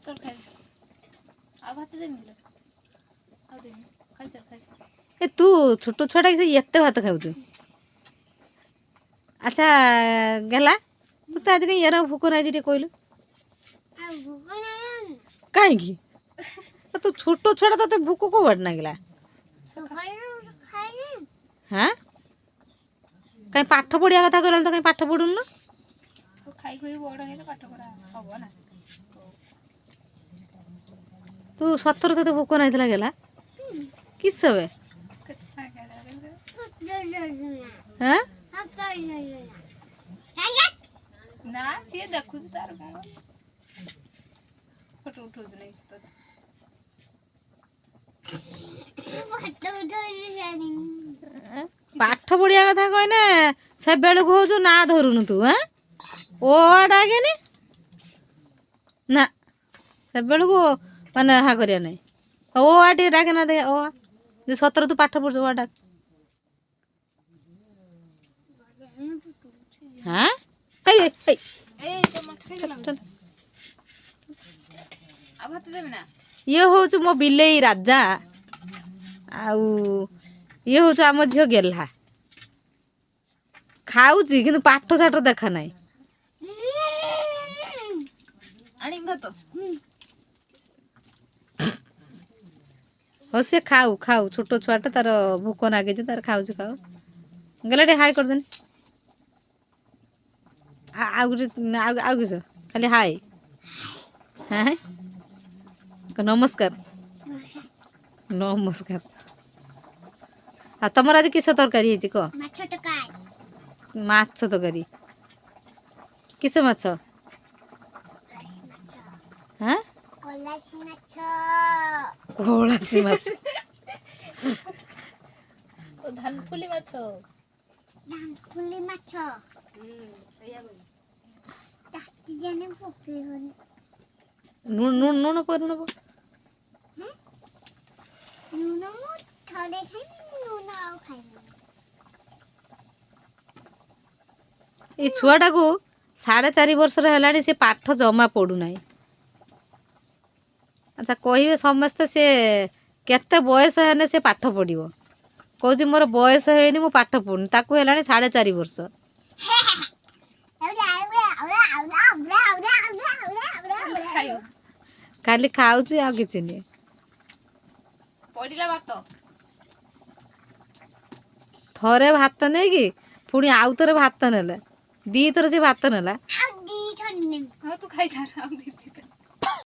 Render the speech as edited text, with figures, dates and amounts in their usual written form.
चल खाए आ भात देमी लो आ देमी खाई चल ए तू छोट छुआटा कि एते भात खाऊ अच्छा गला तू तो आज कहीं यार भूक नहीं टे कहलु कहीं तू छोट छुआटा तो भूक को बड़ ना गला हाँ कहीं पाठ पढ़िया कथा कहला तो कहीं पाठ पढ़ुन ना तो खाई खोई बड़ हेले पाठ पढ़ा हबो ना तू सतर तो भूक नहीं गला किस सबे हाँ ना सी देखु तार कौन फोटो उठो नहीं पाठ पढ़िया कथा कहने से बेलू हूँ ना धरुनु तू हाँ ओ डाके ना से बेलू माने हा करिया नहीं ओ टे डाके ना दे ओ सतर तू पाठ पढ़ ओ डाक हाँ ए तो मत खाई आ भात देबे ना ये हूँ मो बिलेई राजा आउ ये हूँ आम झील गेला खाऊची कि पाठ साठ देखा ना आनी भात हो से खाऊ खाऊ छोट छुआटा तार भूक नागे तार खाऊ खाऊ गला टे हाय कर देन आउ किस खाली हाय हाँ नमस्कार नमस्कार आ तुम आज किस तरकारी है कह माछ तरकारी किस माछ हाँ कलासी माछ ओ धानफुली माछ नून नून नून पर नून ये छुआटा को 4.5 वर्ष है से पाठ जमा पढ़ुना अच्छा कहे समस्ते से केते बयस है से पाठ पढ़ो कौच मोर बयस है मु पाठ पढ़ुनी ताकू है 4.5 वर्ष खाली खाऊची आ किसी नहीं पड़िला भात थरे भात नहीं कि पुणी आउ थे भात नेला दी थर से भात नेला हाँ तू खाई जा